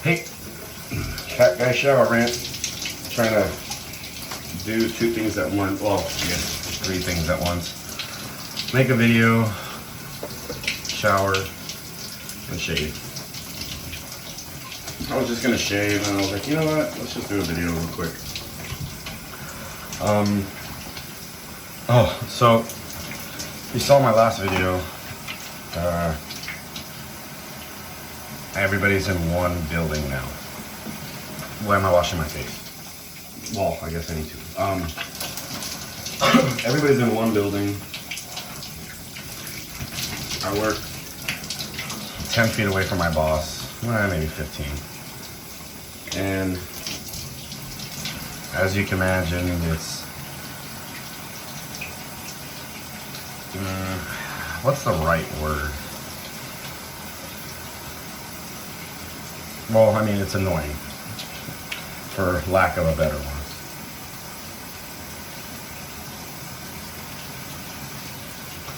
Hey, cat guy shower rant. Trying to do two things at once. Well, I guess three things at once. Make a video, shower, and shave. I was just gonna shave, and I was like, you know what? Let's just do a video real quick. Oh, so you saw my last video. Everybody's in one building now. Why am I washing my face? Well, I guess I need to. Everybody's in one building. I work 10 feet away from my boss, maybe 15. And as you can imagine, it's what's the right word? Well, I mean, it's annoying, for lack of a better one.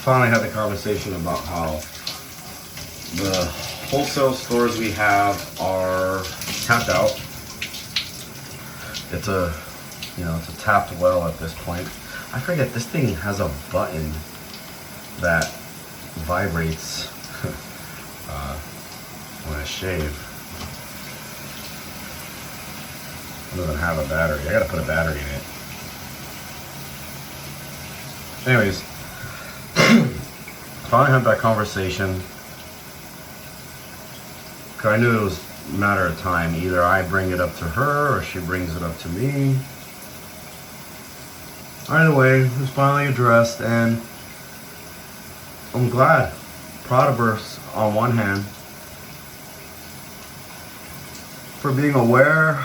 Finally had the conversation about how the wholesale stores we have are tapped out. It's a, it's a tapped well at this point. I forget, this thing has a button that vibrates when I shave. It doesn't have a battery. I gotta put a battery in it. Anyways, finally had that conversation. Cause I knew it was a matter of time. Either I bring it up to her or she brings it up to me. Either way, it was finally addressed, and I'm glad. Proud of her on one hand for being aware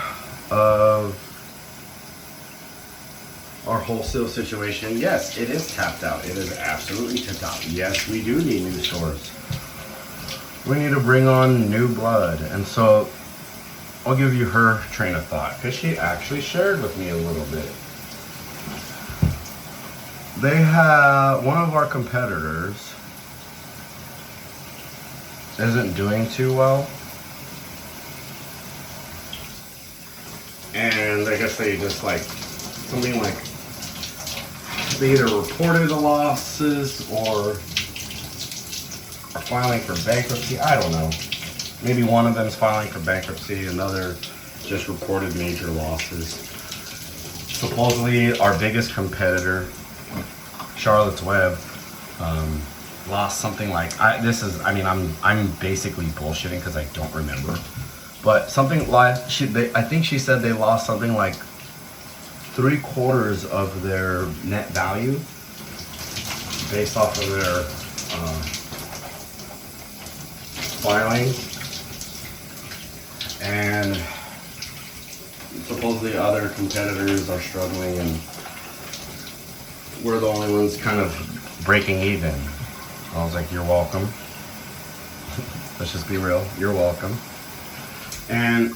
of our wholesale situation. Yes, it is tapped out. It is absolutely tapped out. Yes, we do need new stores. We need to bring on new blood. And so I'll give you her train of thought, because she actually shared with me a little bit. They have, one of our competitors isn't doing too well. And I guess they just something like they either reported the losses or are filing for bankruptcy. I don't know. Maybe one of them is filing for bankruptcy, another just reported major losses. Supposedly our biggest competitor, Charlotte's Web, lost something like, I'm basically bullshitting because I don't remember. But something like, I think she said they lost something like 3/4 of their net value based off of their filing. And supposedly other competitors are struggling, and we're the only ones kind of breaking even. I was like, you're welcome. Let's just be real. You're welcome. And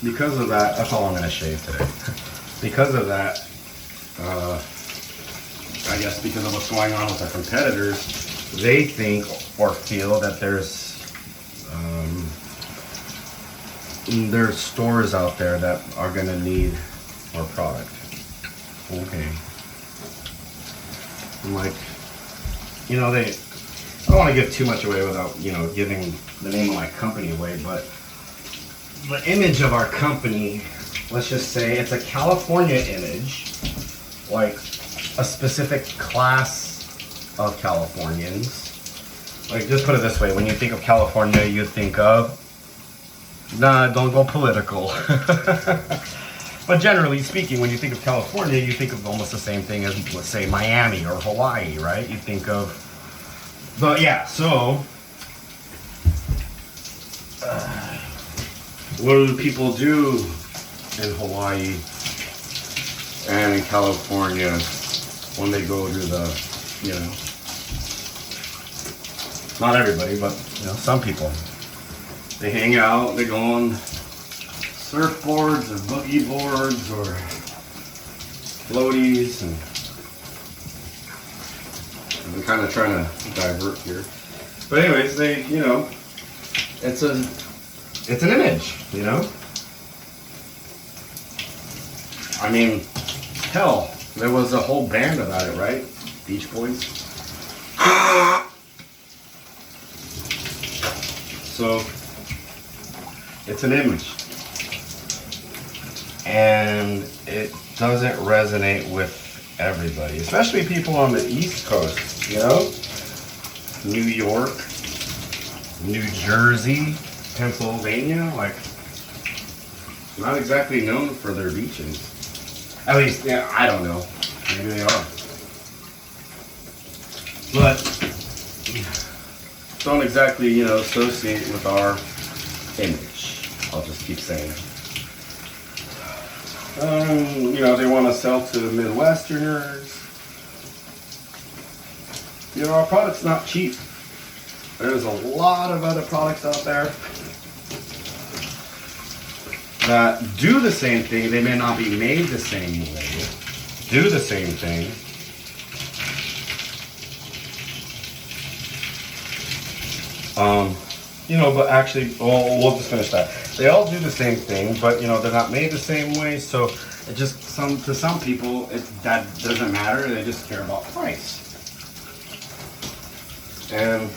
because of that, that's all I'm going to shave today. Because of that, I guess because of what's going on with our competitors, they think or feel that there's stores out there that are going to need our product. Okay. I'm like, I don't want to give too much away without, giving the name of my company away, but the image of our company, let's just say it's a California image, like a specific class of Californians. Like, just put it this way, when you think of California, you think of, don't go political. But generally speaking, when you think of California, you think of almost the same thing as, let's say, Miami or Hawaii, right? You think of, but yeah, so, what do people do in Hawaii and in California when they go to the, not everybody, but, some people. They hang out, they go on surfboards or boogie boards or floaties, and I'm kind of trying to divert here. But anyways, they, it's a it's an image, you know? I mean, hell, there was a whole band about it, right? Beach Boys. So, it's an image. And it doesn't resonate with everybody, especially people on the East Coast, you know? New York, New Jersey, Pennsylvania, like, not exactly known for their beaches. At least, yeah, I don't know. Maybe they are. But don't exactly, you know, associate with our image. I'll just keep saying it. You know, they want to sell to Midwesterners. You know, our product's not cheap. There's a lot of other products out there that do the same thing. They may not be made the same way, do the same thing. You know, but actually, we'll just finish that. They all do the same thing, but you know, they're not made the same way. So it just to some people, that doesn't matter. They just care about price. And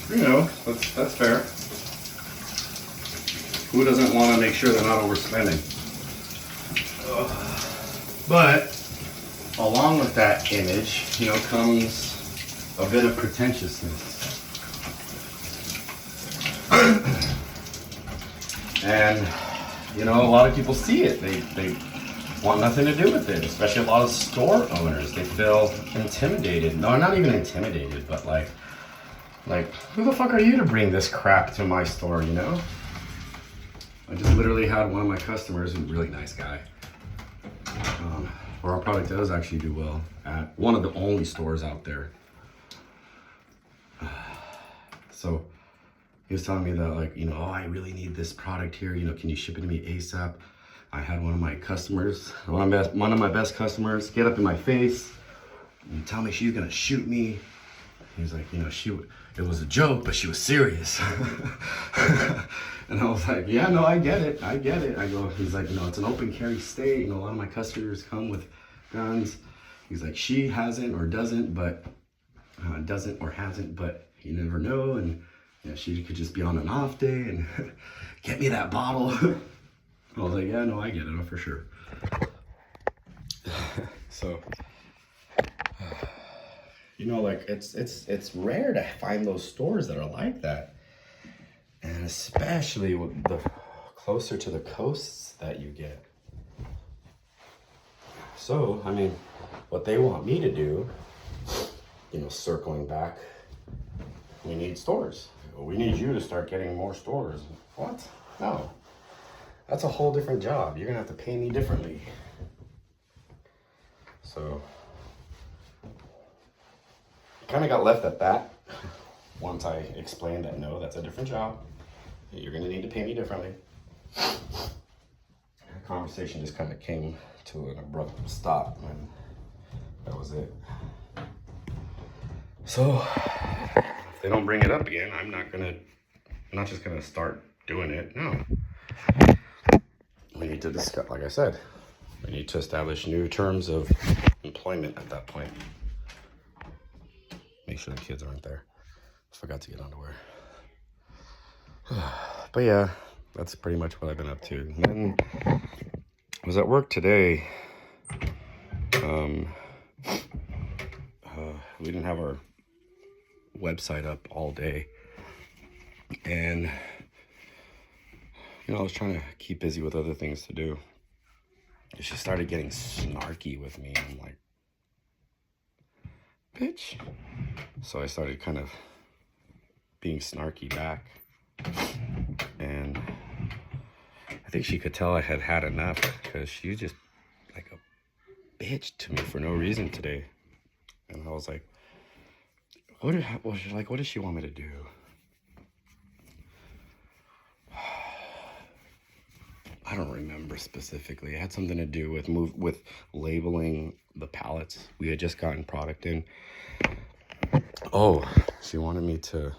you know, that's fair. Who doesn't want to make sure they're not overspending? But along with that image, you know, comes a bit of pretentiousness. And, you know, a lot of people see it. They want nothing to do with it, especially a lot of store owners. They feel intimidated. No, not even intimidated, but like, who the fuck are you to bring this crap to my store, you know? I just literally had one of my customers, a really nice guy, where our product does actually do well at one of the only stores out there. So he was telling me that, like, you know, oh, I really need this product here. You know, can you ship it to me ASAP? I had one of my customers, one of my best customers, get up in my face and tell me she's gonna shoot me. He's like, you know, it was a joke, but she was serious. And I was like, yeah, no, I get it. I go, he's like, you know, it's an open carry state. You know, a lot of my customers come with guns. He's like, she hasn't or doesn't, but hasn't, but you never know. And yeah, she could just be on an off day and get me that bottle. I was like, yeah, no, I get it, for sure. So, you know, like it's rare to find those stores that are like that. And especially with the closer to the coasts that you get. So, I mean, what they want me to do, you know, circling back, we need stores. We need you to start getting more stores. What? No. That's a whole different job. You're gonna have to pay me differently. So, kind of got left at that. Once I explained that, no, that's a different job. You're gonna need to pay me differently. The conversation just kind of came to an abrupt stop, and that was it. So, if they don't bring it up again, I'm not just gonna start doing it. No. We need to discuss, like I said, we need to establish new terms of employment at that point. Make sure the kids aren't there. Forgot to get underwear. But yeah, that's pretty much what I've been up to. And then I was at work today. We didn't have our website up all day. And, you know, I was trying to keep busy with other things to do. She started getting snarky with me. I'm like, bitch. So I started kind of being snarky back. And I think she could tell I had had enough, because she was just like a bitch to me for no reason today. And I was like, what does she want me to do? I don't remember specifically. It had something to do with labeling the pallets. We had just gotten product in. Oh, she wanted me to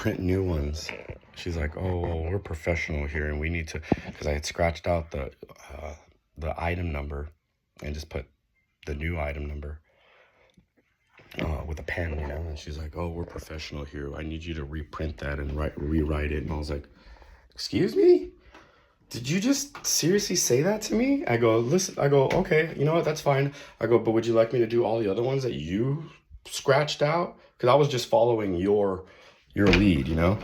print new ones. She's like, oh, well, we're professional here, and we need to, because I had scratched out the item number and just put the new item number with a pen, you know. And she's like, oh, we're professional here. I need you to reprint that and rewrite it. And I was like, excuse me? Did you just seriously say that to me? I go, listen, I go, okay, you know what, that's fine. I go, but would you like me to do all the other ones that you scratched out? Because I was just following your lead, you know?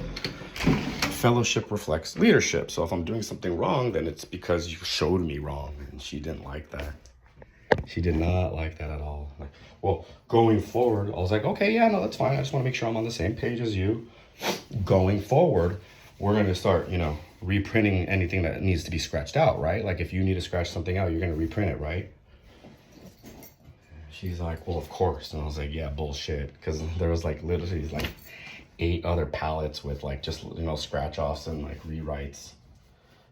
Fellowship reflects leadership. So if I'm doing something wrong, then it's because you showed me wrong. And she didn't like that. She did not like that at all. Like, well, going forward, I was like, okay, yeah, no, that's fine. I just want to make sure I'm on the same page as you. Going forward, we're going to start, you know, reprinting anything that needs to be scratched out, right? Like if you need to scratch something out, you're going to reprint it, right? She's like, well, of course. And I was like, yeah, bullshit. Because there was like literally like 8 other pallets with like just, you know, scratch offs and like rewrites.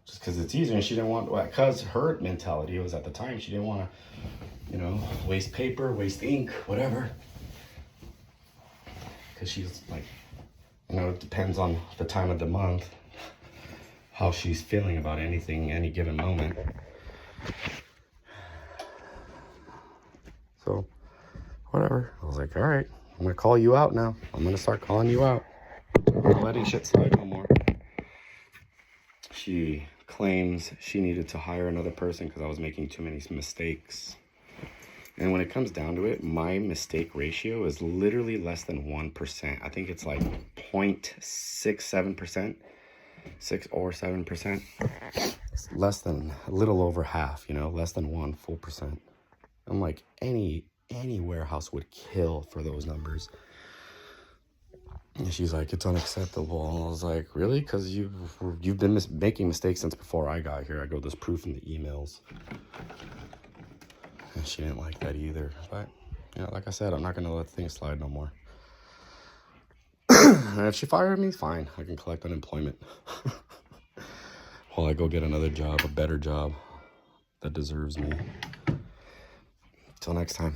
Just because it's easier. And she didn't want, because her mentality was at the time, she didn't want to, you know, waste paper, waste ink, whatever. Because she's like, you know, it depends on the time of the month, how she's feeling about anything, any given moment. So, whatever. I was like, all right, I'm going to call you out now. I'm going to start calling you out. I'm not letting shit slide no more. She claims she needed to hire another person because I was making too many mistakes. And when it comes down to it, my mistake ratio is literally less than 1%. I think it's like 0.67%, 6 or 7%. It's less than, a little over half, you know, less than 1 full percent. I'm like, any warehouse would kill for those numbers. And she's like, it's unacceptable. And I was like, really? Because you've been making mistakes since before I got here. I go, there's proof in the emails. And she didn't like that either. But, you know, like I said, I'm not going to let things slide no more. And if she fired me, fine. I can collect unemployment. While I go get another job, a better job that deserves me. Till next time.